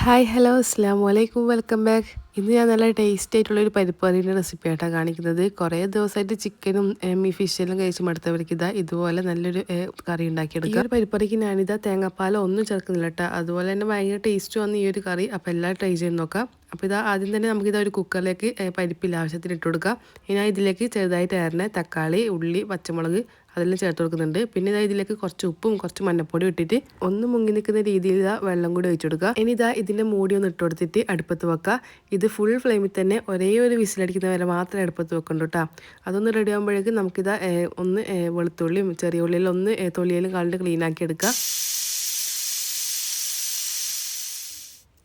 Hi hello അസ്സാം വലൈക്കും welcome back. ഇന്ന് ഞാൻ നല്ല ടേസ്റ്റി ആയിട്ടുള്ളൊരു പരിപ്പ് കറീൻ്റെ റെസിപ്പി ആയിട്ടാണ് കാണിക്കുന്നത്. കുറേ ദിവസമായിട്ട് ചിക്കനും ഫിഷെല്ലാം കഴിച്ച് മടുത്തവർക്ക് ഇതുപോലെ നല്ലൊരു കറി ഉണ്ടാക്കിയെടുക്കുക. ഈ ഒരു പരിപ്പറിക്ക് ഞാനിതാ തേങ്ങാപ്പാലോ ഒന്നും ചേർക്കുന്നില്ല കേട്ടോ. അതുപോലെ തന്നെ ഭയങ്കര ടേസ്റ്റ് വന്ന ഈ ഒരു കറി. അപ്പോൾ എല്ലാവരും ട്രൈ ചെയ്ത് നോക്കാം. അപ്പോൾ ആദ്യം തന്നെ നമുക്കിതാ ഒരു കുക്കറിലേക്ക് പരിപ്പില്ല ആവശ്യത്തിന് ഇട്ട് കൊടുക്കാം. ഇനി ഇതിലേക്ക് ചെറുതായിട്ട് അരിഞ്ഞ തക്കാളി, ഉള്ളി, പച്ചമുളക് അതെല്ലാം ചേർത്ത് കൊടുക്കുന്നുണ്ട്. പിന്നെ ഇതിലേക്ക് കുറച്ച് ഉപ്പും കുറച്ച് മഞ്ഞപ്പൊടി ഇട്ടിട്ട് ഒന്ന് മുങ്ങി നിൽക്കുന്ന രീതിയിൽ വെള്ളം കൂടി ഒഴിച്ചു കൊടുക്കുക. ഇനി ഇതിൻ്റെ മൂടി ഒന്ന് ഇട്ട് കൊടുത്തിട്ട് അടുപ്പത്ത് വെക്കുക. ഇത് ഫുൾ ഫ്ലെയിമിൽ തന്നെ ഒരേ ഒരു വിസിലടിക്കുന്ന വരെ മാത്രമേ അടുപ്പത്ത് വെക്കണ്ടു കേട്ടോ. അതൊന്ന് റെഡി ആകുമ്പോഴേക്കും നമുക്കിതാ ഒന്ന് വെളുത്തുള്ളിയും ചെറിയ ഉള്ളിയിലും ഒന്ന് തൊലിയിലും കളഞ്ഞ് ക്ലീൻ ആക്കി എടുക്കുക.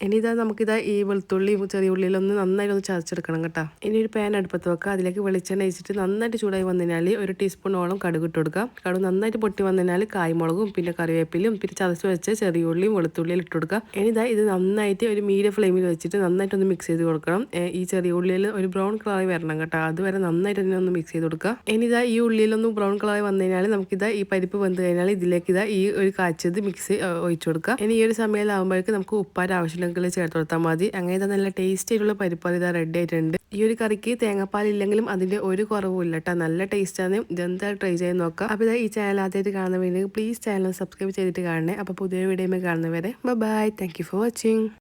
ഇനി നമുക്കിതാ ഈ വെളുത്തുള്ളിയും ചെറിയ ഉള്ളിയിലൊന്ന് നന്നായിട്ട് ഒന്ന് ചതച്ചെടുക്കണം കേട്ടോ. ഇനി ഒരു പാൻ അടുപ്പത്ത് വെക്കുക. അതിലേക്ക് വെളിച്ചെണ്ണ ഒഴിച്ചിട്ട് നന്നായിട്ട് ചൂടായി വന്നതിനാൽ ഒരു ടീസ്പൂണോളം കടുക് ഇട്ട് കൊടുക്കുക. കടുക് നന്നായിട്ട് പൊട്ടി വന്നതിനാൽ കായ്മുളകും പിന്നെ കറിവേപ്പിലും പിന്നെ ചതച്ച് വെച്ച ചെറിയ ഉള്ളിയും വെളുത്തുള്ളിയും ഇട്ട് കൊടുക്കുക. ഇനി ഇത് നന്നായിട്ട് ഒരു മീഡിയം ഫ്ലെയിമിൽ വെച്ചിട്ട് നന്നായിട്ടൊന്ന് മിക്സ് ചെയ്ത് കൊടുക്കണം. ഈ ചെറിയ ഉള്ളിയിൽ ഒരു ബ്രൗൺ കളറായി വരണം കേട്ടോ. അതുവരെ നന്നായിട്ട് തന്നെ ഒന്ന് മിക്സ് ചെയ്ത് കൊടുക്കുക. ഇനി ഈ ഉള്ളിയിലൊന്ന് ബ്രൗൺ കളറായി വന്നു കഴിഞ്ഞാൽ നമുക്കിതാ ഈ പരിപ്പ് വെന്ത് കഴിഞ്ഞാൽ ഇതിലേക്ക് ഈ ഒരു കാച്ചത് മിക്സ് ഒഴിച്ചു കൊടുക്കുക. ഇനി ഈ ഒരു സമയമാകുമ്പോഴേക്ക് നമുക്ക് ഉപ്പാൻ്റെ ആവശ്യമുണ്ടെങ്കിൽ ചേർത്ത് കൊടുത്താൽ മതി. അങ്ങനെ നല്ല ടേസ്റ്റ് ആയിട്ടുള്ള പരിപ്പ് ഇതാ റെഡി ആയിട്ടുണ്ട്. ഈ ഒരു കറിക്ക് തേങ്ങാപ്പാൽ ഇല്ലെങ്കിലും അതിന്റെ ഒരു കുറവുമില്ല കേട്ടോ. നല്ല ടേസ്റ്റാണ്. ഇതെന്തായാലും ട്രൈ ചെയ്ത് നോക്കാം. അപ്പോൾ ഈ ചാനൽ ആദ്യമായിട്ട് കാണുന്നവരെങ്കിൽ പ്ലീസ് ചാനൽ സബ്സ്ക്രൈബ് ചെയ്തിട്ട് കാണണേ. അപ്പോൾ പുതിയ വീഡിയോ കാണുന്നവരെ bye. Thank you for watching.